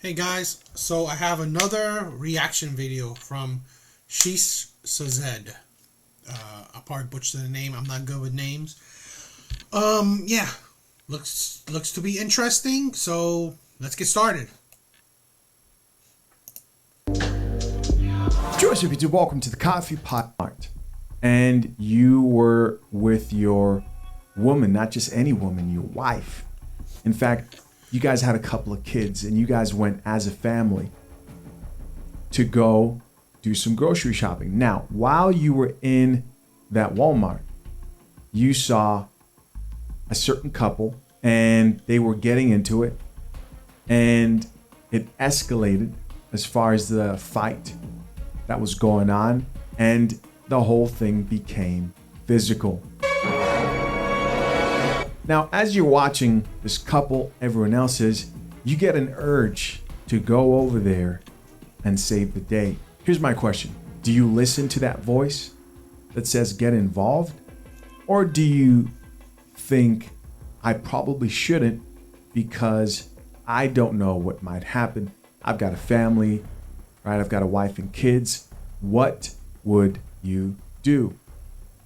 Hey guys, so I have another reaction video from Sheesh Sazed. I probably butchered the name. I'm not good with names. Yeah, looks to be interesting. So let's get started. Joseph, YouTube, welcome to the Coffee Pot Mart. And you were with your woman, not just any woman, your wife. In fact, you guys had a couple of kids and you guys went as a family to go do some grocery shopping. Now, while you were in that Walmart, you saw a certain couple and they were getting into it, and it escalated as far as the fight that was going on, and the whole thing became physical. Now, as you're watching this couple, everyone else is, you get an urge to go over there and save the day. Here's my question. Do you listen to that voice that says get involved? Or do you think I probably shouldn't because I don't know what might happen? I've got a family, right? I've got a wife and kids. What would you do?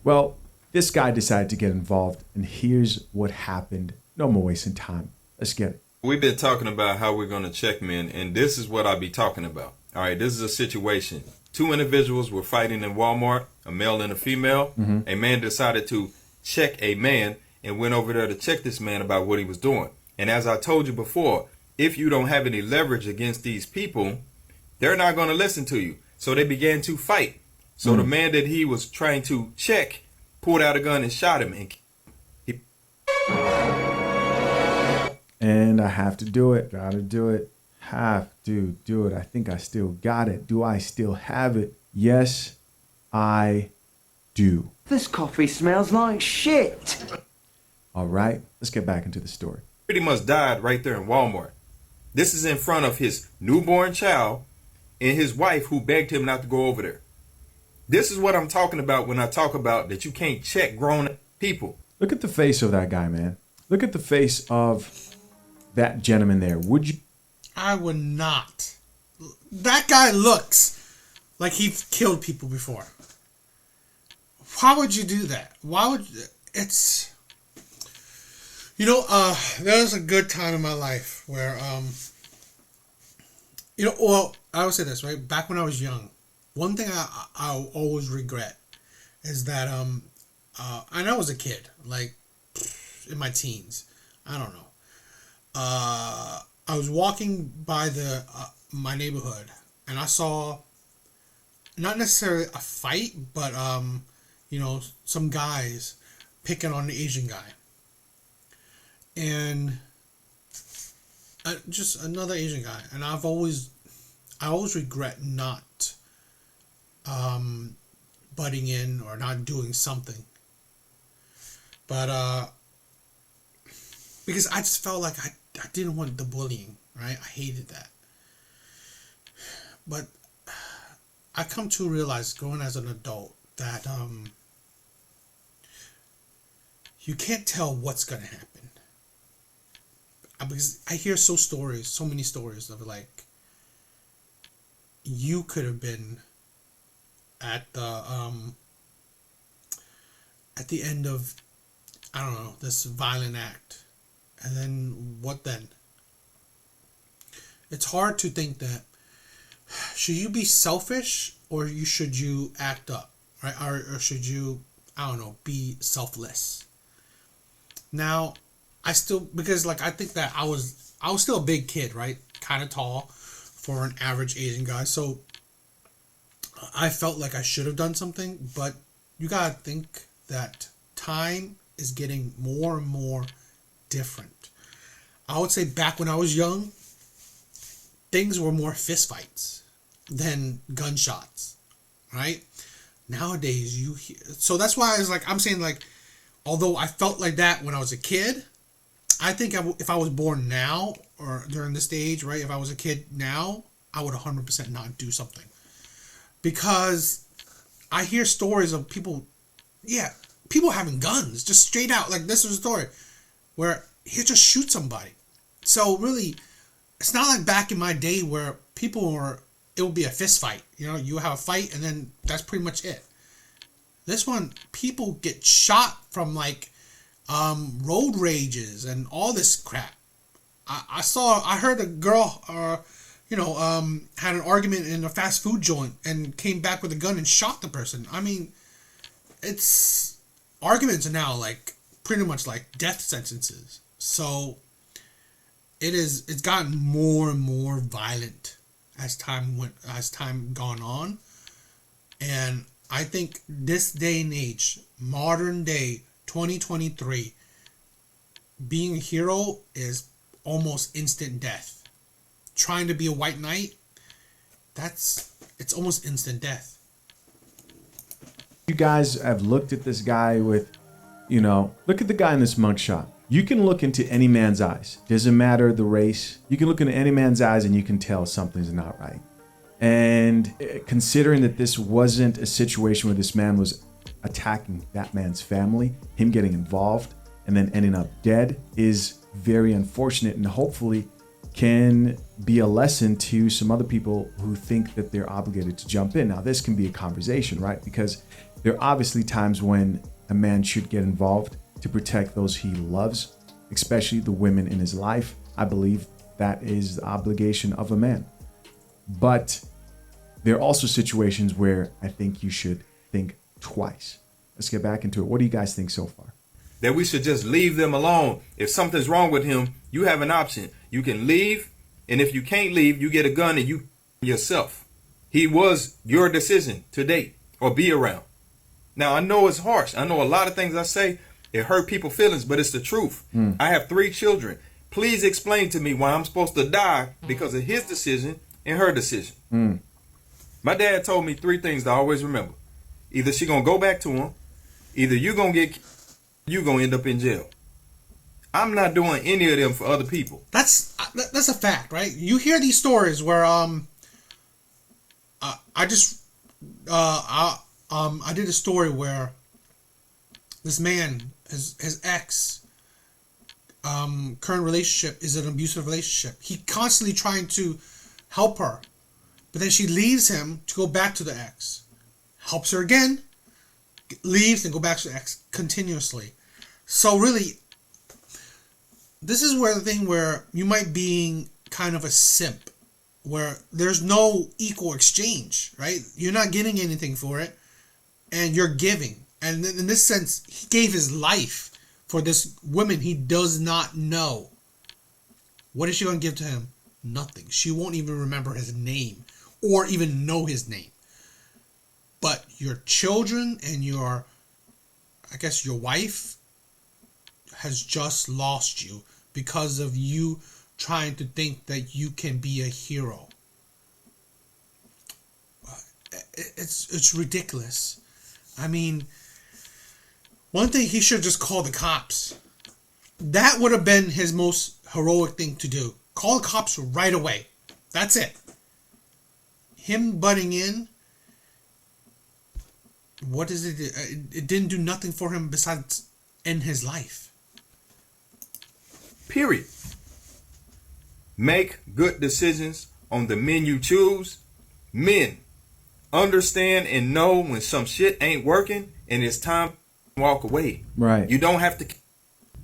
Well, this guy decided to get involved, and here's what happened. No more wasting time. Let's get it. We've been talking about how we're going to check men, and this is what I'll be talking about. All right, this is a situation. Two individuals were fighting in Walmart, a male and a female. A man decided to check a man and went over there to check this man about what he was doing. And as I told you before, if you don't have any leverage against these people, they're not going to listen to you. So they began to fight. So the man that he was trying to check pulled out a gun and shot him. And I have to do it. Gotta do it. Have to do it. I think I still got it. Do I still have it? Yes, I do. This coffee smells like shit. All right, let's get back into the story. Pretty much died right there in Walmart. This is in front of his newborn child and his wife, who begged him not to go over there. This is what I'm talking about when I talk about that you can't check grown people. Look at the face of that guy, man. Look at the face of that gentleman there. Would you? I would not. That guy looks like he's killed people before. Why would you do that? Why would it's? There was a good time in my life where well, I would say this, right? Back when I was young, one thing I always regret is that I know I was a kid, like in my teens. I don't know. I was walking by my neighborhood, and I saw not necessarily a fight, but some guys picking on the Asian guy, and just another Asian guy. And I always regret not butting in or not doing something, but because I just felt like I didn't want the bullying, right? I hated that. But I come to realize, growing as an adult, that you can't tell what's gonna happen. Because I hear so many stories of like, you could have been at the end of, I don't know, this violent act, and then what then? It's hard to think that, should you be selfish or should you act up, right? Or should you, I don't know, be selfless? Now, because like I think that I was still a big kid, right? Kind of tall for an average Asian guy, so I felt like I should have done something. But you gotta think that time is getting more and more different. I would say back when I was young, things were more fistfights than gunshots, right? Nowadays, so that's why I'm saying, like, although I felt like that when I was a kid, I think if I was born now or during this stage, right? If I was a kid now, I would 100% not do something, because I hear stories of people having guns, just straight out. Like, this was a story where he just shoot somebody. So really, it's not like back in my day where it would be a fist fight. You know, you have a fight and then that's pretty much it. This one, people get shot from like road rages and all this crap. I heard a girl, had an argument in a fast food joint and came back with a gun and shot the person. I mean, arguments are now like pretty much like death sentences. So it's gotten more and more violent as time gone on. And I think this day and age, modern day, 2023, being a hero is almost instant death. Trying to be a white knight, it's almost instant death. You guys have looked at this guy with, look at the guy in this mugshot. You can look into any man's eyes. Doesn't matter the race. You can look into any man's eyes and you can tell something's not right. And considering that this wasn't a situation where this man was attacking that man's family, him getting involved and then ending up dead is very unfortunate, and hopefully can be a lesson to some other people who think that they're obligated to jump in. Now, this can be a conversation, right? Because there are obviously times when a man should get involved to protect those he loves, especially the women in his life. I believe that is the obligation of a man. But there are also situations where I think you should think twice. Let's get back into it. What do you guys think so far? That we should just leave them alone. If something's wrong with him, you have an option. You can leave, and if you can't leave, you get a gun and you yourself. He was your decision to date or be around. Now, I know it's harsh. I know a lot of things I say, it hurt people's feelings, but it's the truth. I have 3 children. Please explain to me why I'm supposed to die because of his decision and her decision. My dad told me 3 things to always remember. Either she gonna go back to him, either you gonna end up in jail. I'm not doing any of them for other people. That's a fact, right? You hear these stories where I did a story where this man, his ex, current relationship is an abusive relationship. He constantly trying to help her, but then she leaves him to go back to the ex. Helps her again, leaves and go back to the ex continuously. So really, this is where the thing where you might be kind of a simp, where there's no equal exchange, right? You're not getting anything for it, and you're giving. And in this sense, he gave his life for this woman he does not know. What is she going to give to him? Nothing. She won't even remember his name or even know his name. But your children and your wife has just lost you because of you trying to think that you can be a hero. It's ridiculous. I mean, one thing, he should just call the cops. That would have been his most heroic thing to do. Call the cops right away. That's it. Him butting in, what is it? It didn't do nothing for him besides end his life. Period. Make good decisions on the men you choose. Men, understand and know when some shit ain't working and it's time to walk away. Right. You don't have to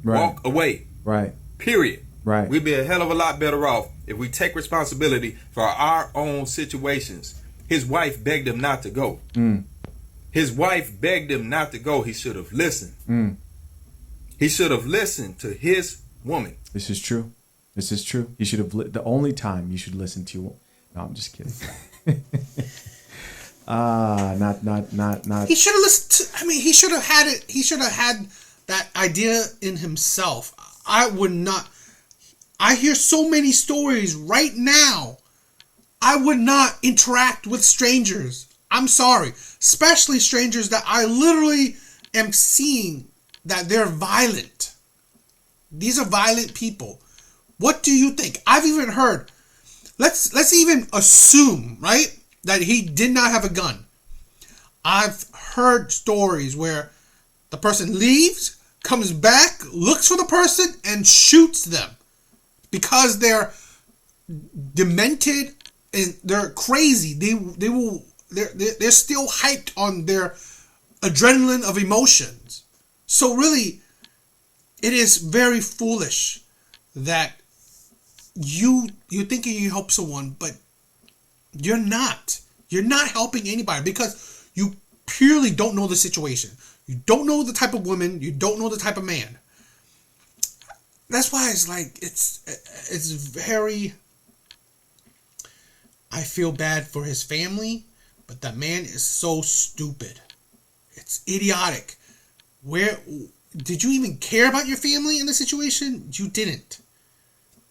walk away. Right. Period. Right. We'd be a hell of a lot better off if we take responsibility for our own situations. His wife begged him not to go. His wife begged him not to go. He should have listened. He should have listened to his woman. This is true. This is true. You should have the only time you should listen to. No, I'm just kidding. Not. He should have listened to, he should have had it. He should have had that idea in himself. I would not. I hear so many stories right now. I would not interact with strangers. I'm sorry. Especially strangers that I literally am seeing that they're violent. These are violent people. What do you think? I've even heard, let's even assume, right, that he did not have a gun. I've heard stories where the person leaves, comes back, looks for the person, and shoots them because they're demented and they're crazy. They're still hyped on their adrenaline of emotions. So really, it is very foolish that you're thinking you help someone, but you're not. You're not helping anybody because you purely don't know the situation. You don't know the type of woman. You don't know the type of man. That's why it's like it's very. I feel bad for his family, but that man is so stupid. It's idiotic. Where did you even care about your family in the situation? You didn't.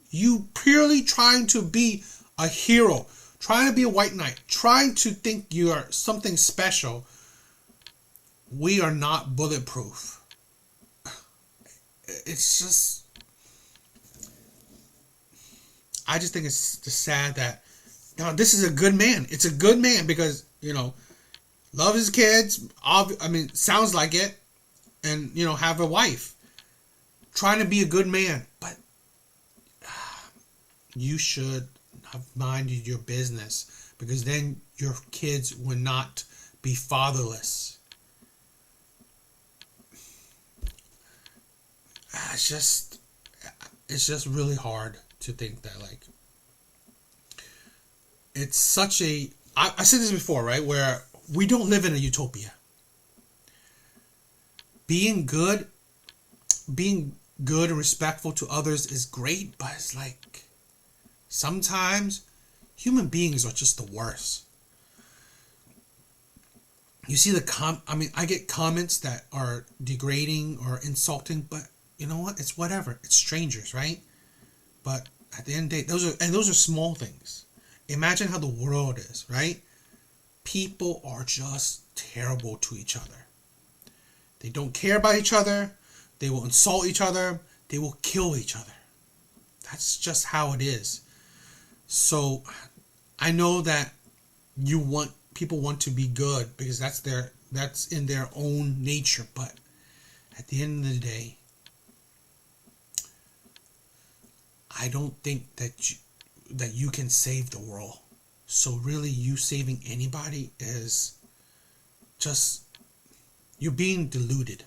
You purely trying to be a hero, trying to be a white knight, trying to think you are something special. We are not bulletproof. It's just, I just think it's just sad that now this is a good man. It's a good man because, love his kids. I mean, sounds like it. And, have a wife. Trying to be a good man. But you should have minded your business. Because then your kids will not be fatherless. It's just really hard to think that, like, it's such a, I said this before, right? Where we don't live in a utopia. Being good and respectful to others is great, but it's like, sometimes human beings are just the worst. You see I get comments that are degrading or insulting, but you know what? It's whatever. It's strangers, right? But at the end of the day, those are small things. Imagine how the world is, right? People are just terrible to each other. They don't care about each other. They will insult each other. They will kill each other. That's just how it is. So I know that people want to be good because that's in their own nature. But at the end of the day, I don't think that you can save the world. So really, you saving anybody is just, you're being deluded.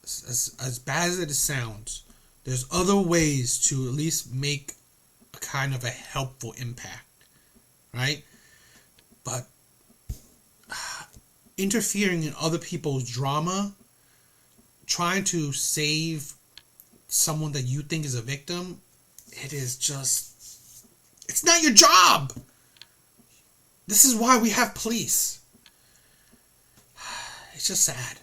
As bad as it sounds, there's other ways to at least make a kind of a helpful impact, right? But interfering in other people's drama, trying to save someone that you think is a victim, it is just, it's not your job. This is why we have police. It's just sad.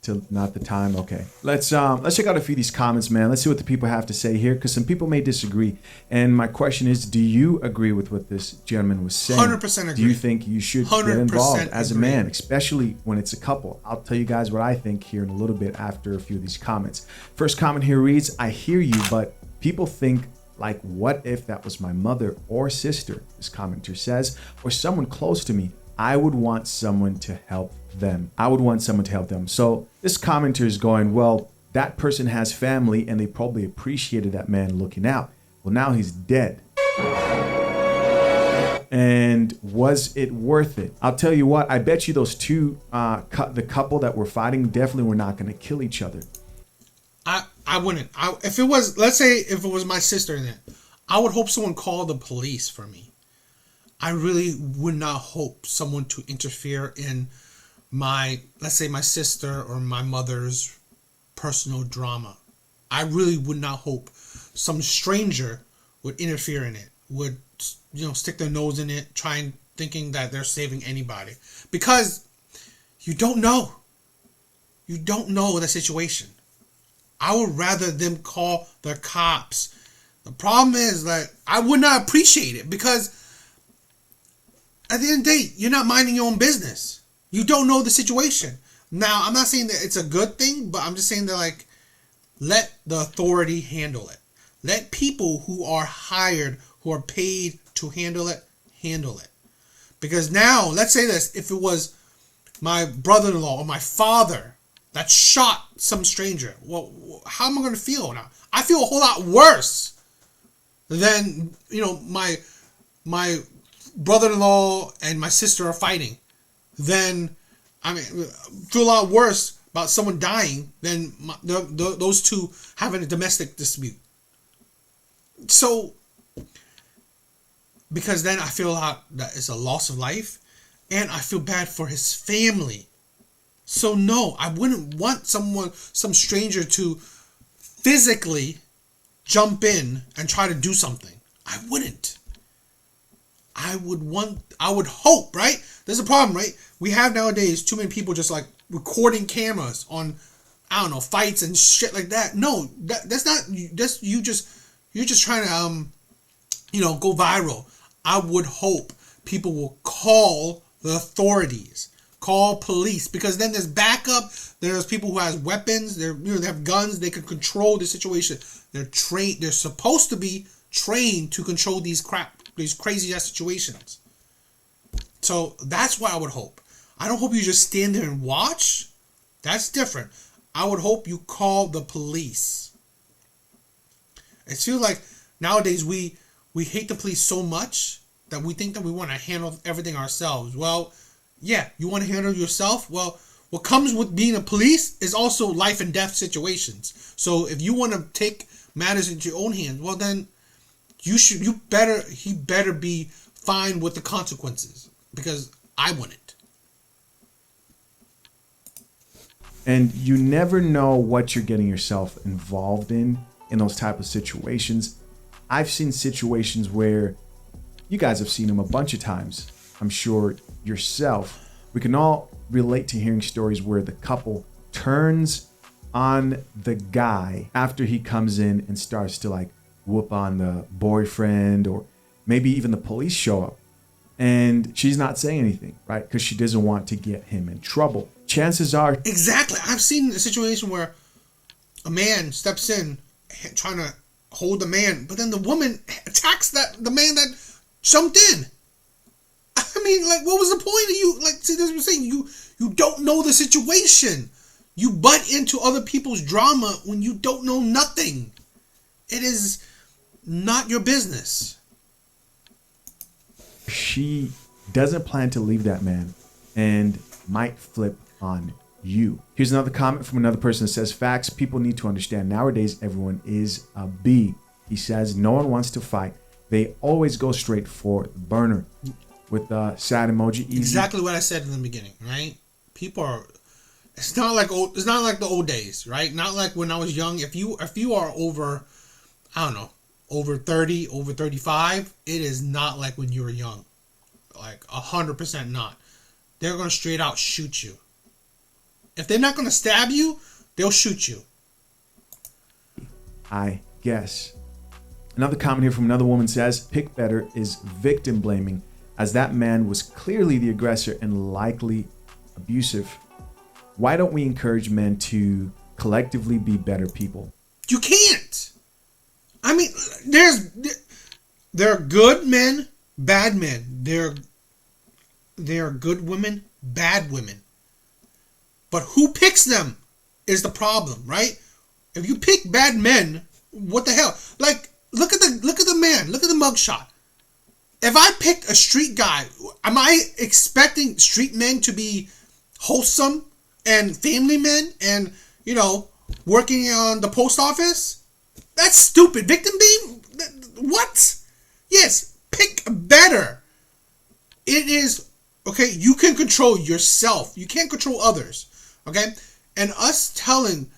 Till not the time. Okay, let's check out a few of these comments, man. Let's see what the people have to say here, because some people may disagree. And my question is, do you agree with what this gentleman was saying? 100% agree. Do you think you should get involved as a man, especially when it's a couple? I'll tell you guys what I think here in a little bit after a few of these comments. First comment here reads, I hear you, but people think, like, what if that was my mother or sister? This commenter says, or someone close to me. I would want someone to help them. So this commenter is going, well, that person has family and they probably appreciated that man looking out. Well, now he's dead. And was it worth it? I'll tell you what, I bet you those two, the couple that were fighting definitely were not going to kill each other. I wouldn't. If it was, let's say if it was my sister in it, I would hope someone called the police for me. I really would not hope someone to interfere in let's say my sister or my mother's personal drama. I really would not hope some stranger would interfere in it, would, stick their nose in it, thinking that they're saving anybody. Because you don't know. You don't know the situation. I would rather them call the cops. The problem is that I would not appreciate it because at the end of the day, you're not minding your own business. You don't know the situation. Now, I'm not saying that it's a good thing, but I'm just saying that, like, let the authority handle it. Let people who are hired, who are paid to handle it. Because now, let's say this, if it was my brother-in-law or my father that shot some stranger, well, how am I going to feel now? I feel a whole lot worse then my brother-in-law and my sister are fighting, then feel a lot worse about someone dying than those two having a domestic dispute. So, because then I feel that it's a loss of life, and I feel bad for his family. So no, I wouldn't want some stranger to physically jump in and try to do something. I wouldn't. I would hope, right? There's a problem, right? We have nowadays too many people just like recording cameras on, I don't know, fights and shit like that. No, that's not. You're just trying to go viral. I would hope people will call the authorities, call police, because then there's backup. There's people who has weapons. They have guns. They can control the situation. They're trained. They're supposed to be trained to control these crazy ass situations. So that's what I would hope. I don't hope you just stand there and watch. That's different. I would hope you call the police. It feels like nowadays we hate the police so much that we think that we want to handle everything ourselves. Well, yeah, you want to handle yourself? Well, what comes with being a police is also life and death situations. So if you want to take matters into your own hands, well then he better be fine with the consequences, because I wouldn't. And you never know what you're getting yourself involved in those type of situations. I've seen situations where you guys have seen them a bunch of times. I'm sure yourself. We can all relate to hearing stories where the couple turns on the guy after he comes in and starts to like whoop on the boyfriend, or maybe even the police show up and she's not saying anything, right? Because she doesn't want to get him in trouble. Chances are... Exactly. I've seen a situation where a man steps in trying to hold the man, but then the woman attacks the man that jumped in. I mean, like, what was the point of you? Like, see, this is what I'm saying. You don't know the situation. You butt into other people's drama when you don't know nothing. It is not your business. She doesn't plan to leave that man and might flip on you. Here's another comment from another person that says, facts, people need to understand nowadays everyone is a B. He says, no one wants to fight. They always go straight for the burner. With the sad emoji. Easy. Exactly what I said in the beginning, right? People are... It's not like the old days, right? Not like when I was young. If you are over, I don't know, over 30, over 35, it is not like when you were young. Like 100% not. They're going to straight out shoot you. If they're not going to stab you, they'll shoot you. I guess. Another comment here from another woman says, pick better is victim blaming, as that man was clearly the aggressor and likely abusive. Why don't we encourage men to collectively be better people? You can't. I mean, there are good men, bad men. There are good women, bad women. But who picks them is the problem, right? If you pick bad men, what the hell? Like, look at the man. Look at the mugshot. If I pick a street guy, am I expecting street men to be wholesome and family men and, working on the post office? That's stupid. Victim blame? What? Yes, pick better. It is, okay, you can control yourself. You can't control others, okay? And us telling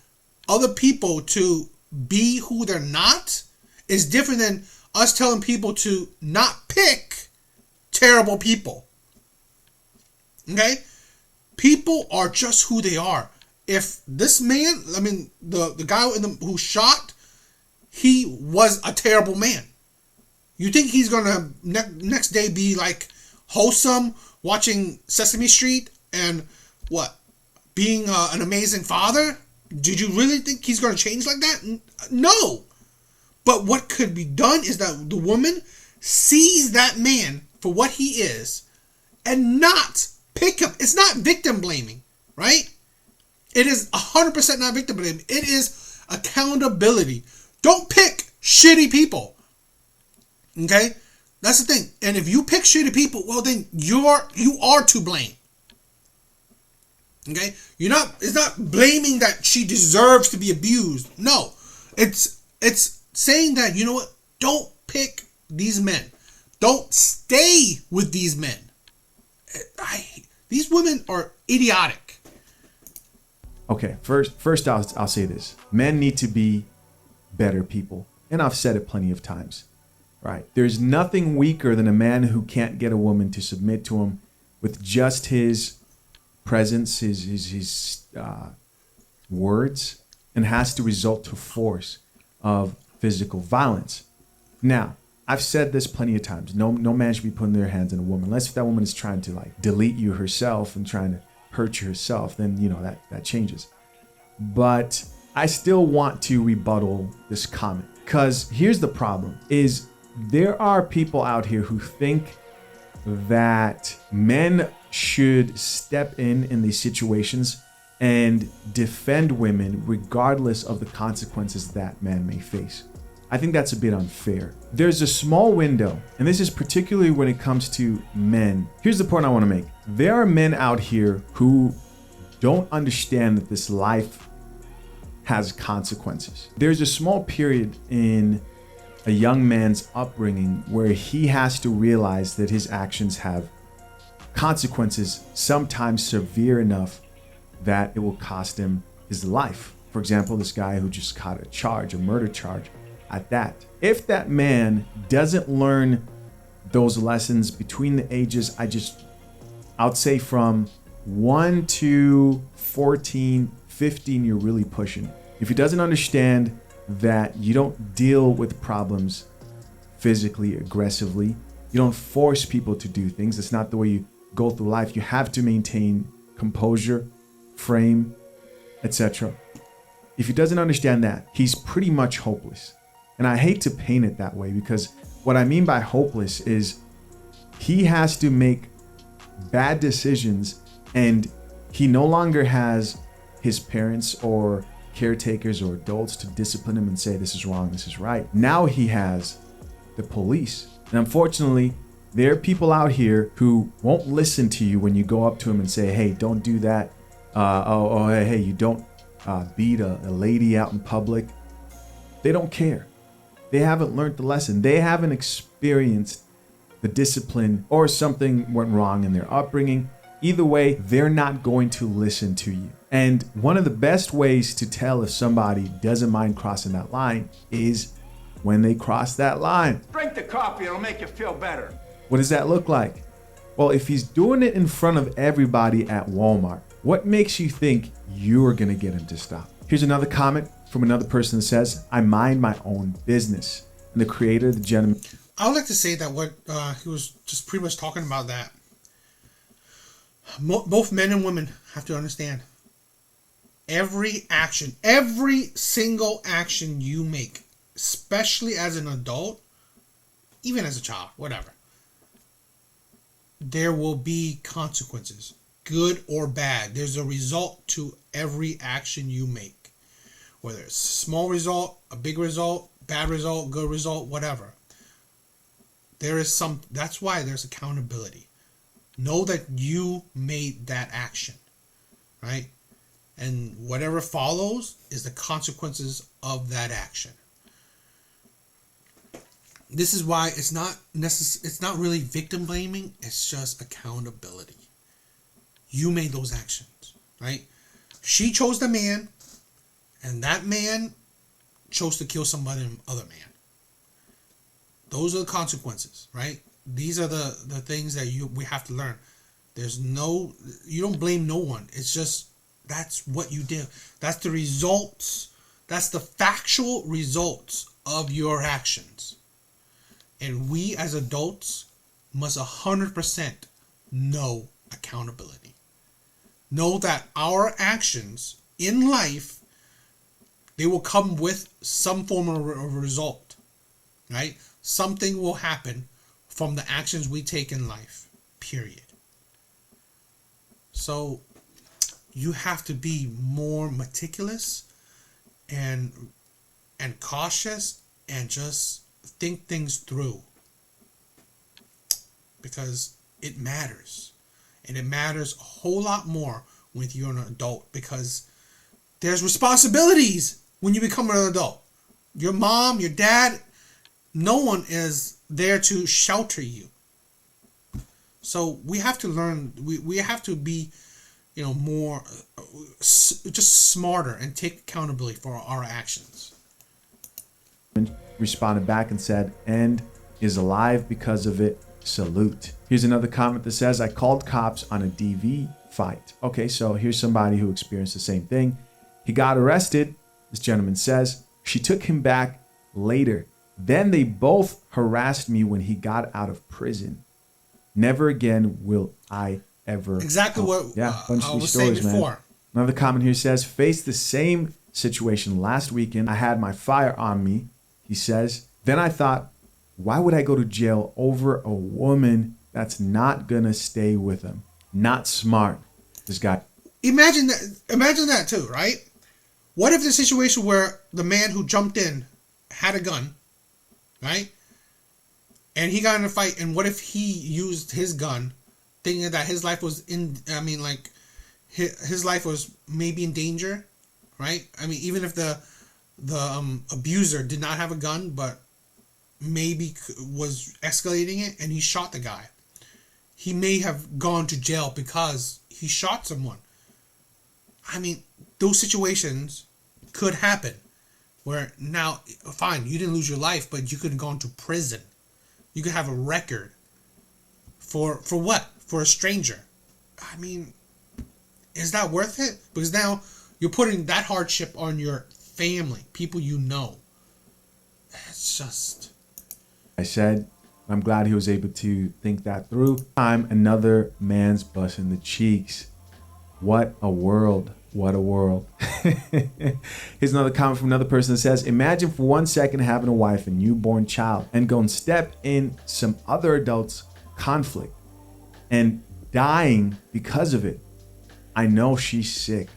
other people to be who they're not is different than us telling people to not pick terrible people. Okay? People are just who they are. If this man, I mean, the guy who shot, he was a terrible man. You think he's going to next day be like wholesome, watching Sesame Street and being an amazing father? Did you really think he's going to change like that? No. But what could be done is that the woman sees that man for what he is and not pick him. It's not victim blaming, right? It is 100% not victim blaming. It is accountability. Don't pick shitty people. Okay? That's the thing. And if you pick shitty people, well then you are to blame. Okay? It's not blaming that she deserves to be abused. No. It's saying that, you know what? Don't pick these men. Don't stay with these men. These women are idiotic. Okay, first I'll say this. Men need to be better people. And I've said it plenty of times. Right? There's nothing weaker than a man who can't get a woman to submit to him with just his presence, his words, and has to resort to force of physical violence. Now, I've said this plenty of times. No man should be putting their hands on a woman unless if that woman is trying to like delete you herself and trying to hurt you herself. Then that changes. But I still want to rebuttal this comment because here's the problem: is there are people out here who think that men should step in these situations and defend women regardless of the consequences that man may face. I think that's a bit unfair. There's a small window, and this is particularly when it comes to men. Here's the point I want to make. There are men out here who don't understand that this life has consequences. There's a small period in a young man's upbringing where he has to realize that his actions have consequences, sometimes severe enough that it will cost him his life. For example, this guy who just caught a murder charge at that. If that man doesn't learn those lessons between the ages, I'd say from 1 to 14, 15, you're really pushing. If he doesn't understand that you don't deal with problems physically, aggressively, you don't force people to do things. That's not the way you go through life. You have to maintain composure, frame, etc. If he doesn't understand that, he's pretty much hopeless. And I hate to paint it that way because what I mean by hopeless is he has to make bad decisions and he no longer has his parents or caretakers or adults to discipline him and say this is wrong, this is right. Now he has the police. And unfortunately, there are people out here who won't listen to you when you go up to him and say, hey, don't do that. Hey, you don't beat a lady out in public. They don't care. They haven't learned the lesson. They haven't experienced the discipline or something went wrong in their upbringing. Either way, they're not going to listen to you. And one of the best ways to tell if somebody doesn't mind crossing that line is when they cross that line. Drink the coffee, it'll make you feel better. What does that look like? Well, if he's doing it in front of everybody at Walmart, what makes you think you're going to get him to stop? Here's another comment from another person that says, I mind my own business. And the creator, the gentleman. I would like to say that what he was just pretty much talking about that. Both men and women have to understand every single action you make, especially as an adult, even as a child, whatever, there will be consequences, good or bad. There's a result to every action you make, whether it's a small result, a big result, bad result, good result, whatever. That's why there's accountability. Know that you made that action, right? And whatever follows is the consequences of that action. This is why it's not really victim blaming, it's just accountability. You made those actions, right? She chose the man, and that man chose to kill somebody, other man. Those are the consequences, right? These are the things that we have to learn. You don't blame no one. It's just, that's what you did. That's the results. That's the factual results of your actions. And we as adults must 100% know accountability. Know that our actions in life, they will come with some form of a result, right? Something will happen from the actions we take in life, period. So you have to be more meticulous and cautious and just think things through. because it matters. And it matters a whole lot more when you're an adult, because there's responsibilities when you become an adult. Your mom, your dad, no one is there to shelter you. So we have to learn, we have to be, more, just smarter and take accountability for our actions. Responded back and said, and is alive because of it. Salute. Here's another comment that says, I called cops on a DV fight. Okay, so here's somebody who experienced the same thing. He got arrested. This gentleman says, she took him back later. Then they both harassed me when he got out of prison. Never again will I ever. Exactly what bunch of I these was saying stories, man. before. Another comment here says, faced the same situation last weekend. I had my fire on me, he says. Then I thought, why would I go to jail over a woman that's not gonna stay with him? Not smart. This guy. Imagine that too, right? What if the situation where the man who jumped in had a gun, right? And he got in a fight, and what if he used his gun thinking that his life was his life was maybe in danger, right? I mean, even if the abuser did not have a gun, but maybe was escalating it, and he shot the guy, he may have gone to jail because he shot someone. I mean, those situations could happen where now, fine, you didn't lose your life, but you could have gone to prison. You could have a record for what? For a stranger. I mean, is that worth it? Because now you're putting that hardship on your family, people you know. It's just... I said, I'm glad he was able to think that through. I'm another man's bust in the cheeks. What a world. What a world. Here's another comment from another person that says, imagine for 1 second having a wife and newborn child and go and step in some other adult's conflict and dying because of it. I know she's sick.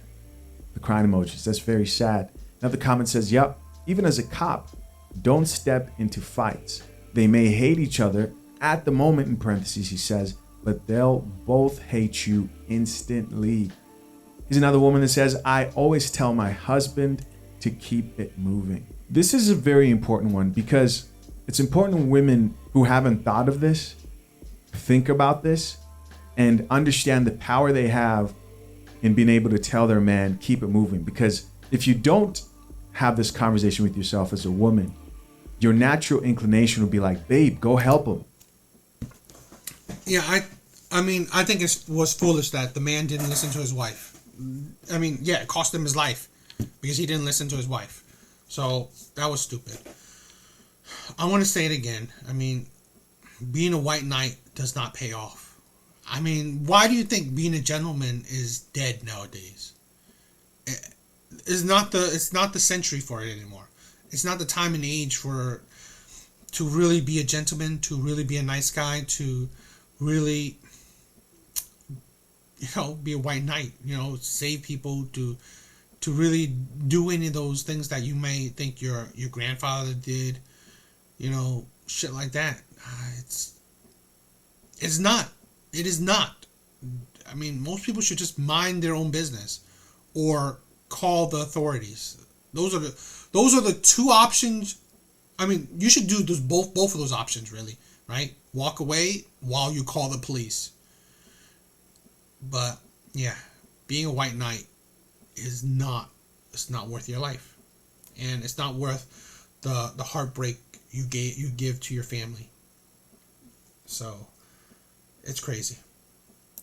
The crying emojis. That's very sad. Another comment says, yep, even as a cop, don't step into fights. They may hate each other at the moment, in parentheses, he says, but they'll both hate you instantly. Here's another woman that says, I always tell my husband to keep it moving. This is a very important one because it's important women who haven't thought of this think about this and understand the power they have in being able to tell their man, keep it moving. Because if you don't have this conversation with yourself as a woman, your natural inclination will be like, babe, go help him. Yeah, I mean, I think it was foolish that the man didn't listen to his wife. I mean, yeah, it cost him his life because he didn't listen to his wife. So that was stupid. I want to say it again. I mean, being a white knight does not pay off. I mean, why do you think being a gentleman is dead nowadays? It's not the century for it anymore. It's not the time and age to really be a gentleman, to really be a nice guy, to really, be a white knight, save people, to really do any of those things that you may think your grandfather did, shit like that. It's not. It is not. I mean, most people should just mind their own business or call the authorities. Those are the two options. I mean, you should do those both of those options, really, right? Walk away while you call the police. But yeah, being a white knight it's not worth your life, and it's not worth the heartbreak you give to your family. So it's crazy.